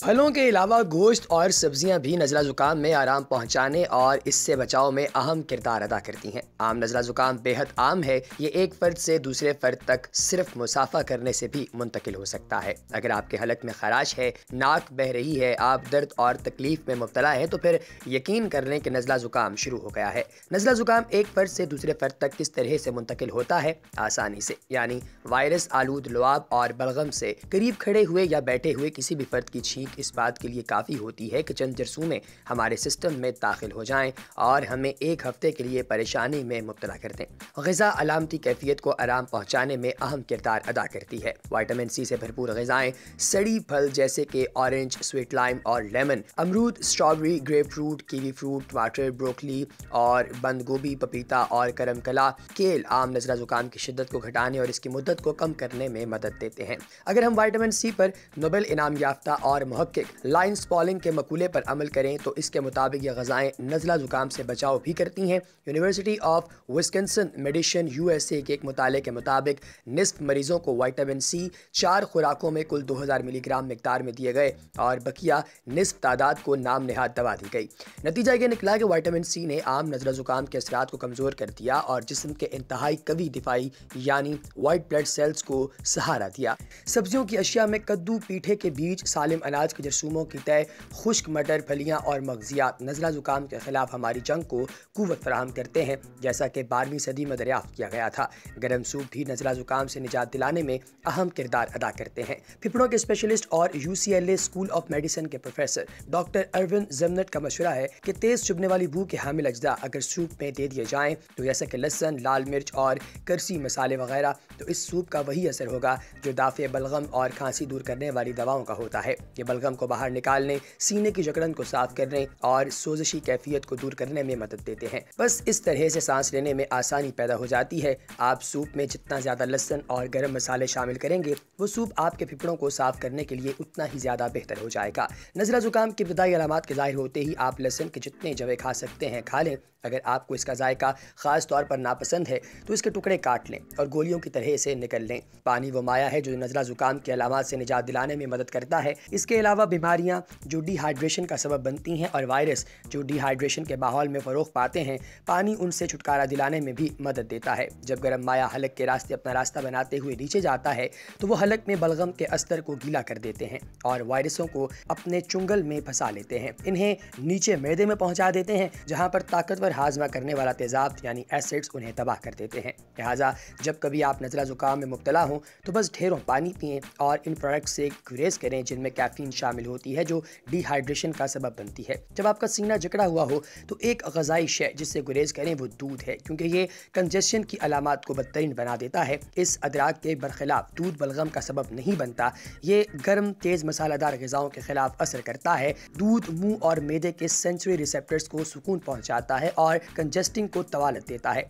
फलों के अलावा गोश्त और सब्जियां भी नज़ला ज़ुकाम में आराम पहुंचाने और इससे बचाव में अहम किरदार अदा करती हैं। आम नज़ला ज़ुकाम बेहद आम है। ये एक फ़र्द से दूसरे फ़र्द तक सिर्फ मुसाफा करने से भी मुंतकिल हो सकता है। अगर आपके हलक में खराश है, नाक बह रही है, आप दर्द और तकलीफ में मुब्तला है, तो फिर यकीन कर लें कि नज़ला ज़ुकाम शुरू हो गया है। नज़ला ज़ुकाम एक फ़र्द से दूसरे फ़र्द तक किस तरह से मुंतकिल होता है? आसानी से, यानी वायरस आलूद लुआब और बलगम से करीब खड़े हुए या बैठे हुए किसी भी फ़र्द की छींक इस बात के लिए काफ़ी होती है कि चंद जरसूमें हमारे सिस्टम में दाखिल हो जाएं और हमें एक हफ्ते के लिए परेशानी में मुब्तला कर दें। ग़िज़ा अलामती कैफियत को आराम पहुँचाने में अहम किरदार अदा करती है। विटामिन सी से भरपूर ग़िज़ाएँ, सड़ी फल जैसे कि ऑरेंज, स्वीट लाइम और लेमन, अमरूद, strawberry, grep fruit, kiwi fruit, टमाटर, ब्रोकली और बंद गोभी, पपीता और करम कला, केल आम नज़ला ज़ुकाम की शिद्दत को घटाने और इसकी मुद्दत को कम करने में मदद देते हैं। अगर हम विटामिन सी पर नोबेल इनाम याफ्ता और मुहक्किक लाइन्स पॉलिंग के मकूले पर अमल करें तो इसके मुताबिक ये ग़िज़ाएँ नज़ला ज़ुकाम से बचाव भी करती हैं। University of Wisconsin medicine USA के एक मुताले के मुताबिक निस्फ मरीजों को विटामिन सी 4 खुराकों में कुल 2000 मिलीग्राम मिकदार में दिए गए और बकिया निस्फ तादाद को नाम नहाद दवा दी गई। नतीजा ये निकला कि विटामिन सी ने आम नज़ला ज़ुकाम के असरात को कमज़ोर कर दिया और जिस्म के इंतहाई कवी दिफाई यानी वाइट ब्लड सेल्स को सहारा दिया। सब्जियों की अशिया में कद्दू, पीठे के बीज, सालिम अनाज के जरसूमों की तय, खुश्क मटर, फलियाँ और मगजियात नज़ला ज़ुकाम के ख़िलाफ़ हमारी जंग को क़ुव्वत फराहम करते हैं, जैसा कि 12वीं सदी में दरियाफ़्त किया गया था। गर्म सूप भी नज़ला ज़ुकाम से निजात दिलाने में अहम किरदार अदा करते हैं। फेफड़ों के स्पेशलिस्ट और UCLA स्कूल ऑफ मेडिसिन के प्रोफेसर डॉक्टर अरविंद ज़मनट का मशवरा है कि तेज़ चुभने वाली बू के हामिल अज्जा अगर सूप में दे दिए जाएँ तो जैसा कि लहसुन, लाल मिर्च और करसी मसाले वगैरह, तो इस सूप का वही असर होगा जो दाफ़े बलगम और खांसी दूर करने वाली दवाओं का होता है। ये बलगम को बाहर निकालने, सीने की जकड़न को साफ करने और सोजिशी कैफियत को दूर करने में मदद देते हैं। बस इस तरह से सांस लेने में आसानी पैदा हो जाती है। आप सूप में जितना ज़्यादा लहसुन और गरम मसाले शामिल करेंगे वो सूप आपके फेफड़ों को साफ करने के लिए उतना ही ज़्यादा बेहतर हो जाएगा। नज़ला ज़ुकाम की इब्तदाई अलामात के ज़ाहिर होते ही आप लहसुन के जितने जवे खा सकते हैं खा लें। अगर आपको इसका जायका ख़ास तौर पर नापसंद है तो इसके टुकड़े काट लें और गोलियों की तरह से निकल लें। पानी वो माया है जो नज़ला ज़ुकाम के अलामात से निजात दिलाने में मदद करता है। इसके अलावा बीमारियां जो डिहाइड्रेशन का सबब बनती हैं और वायरस जो डिहाइड्रेशन के माहौल में फ़रोग़ पाते हैं, पानी उनसे छुटकारा दिलाने में भी मदद देता है। जब गर्म माया हलक के रास्ते अपना रास्ता बनाते हुए नीचे जाता है तो वो हलक में बलगम के अस्तर को गीला कर देते हैं और वायरसों को अपने चुंगल में फंसा लेते हैं। इन्हें नीचे मैदे में पहुंचा देते हैं जहां पर ताकतवर हाजमा करने वाला तेज़ाब यानी एसिड्स उन्हें तबाह कर देते हैं। लिहाजा जब कभी आप नज़ला ज़ुकाम में मुब्तला हों तो बस ढेरों पानी पिएं और इन प्रोडक्ट्स से गुरेज करें जिनमें कैफीन शामिल होती है जो डिहाइड्रेशन का सबब बनती है। जब आपका सीना जकड़ा हुआ हो तो एक ग़िज़ाई शय जिससे गुरेज करें वो दूध है, क्योंकि ये कंजेशन की अलामात को बदतरीन बना देता है। इस अदराक के बरखिलाफ दूध बलगम का सबब नहीं बनता। ये गर्म तेज़ मसालेदार ग़िज़ाओं के ख़िलाफ़ असर करता है। दूध मुंह और मैदे के सेंसरी रिसेप्टर्स को सुकून पहुँचाता है और कंजेस्टिंग को तवालत देता है।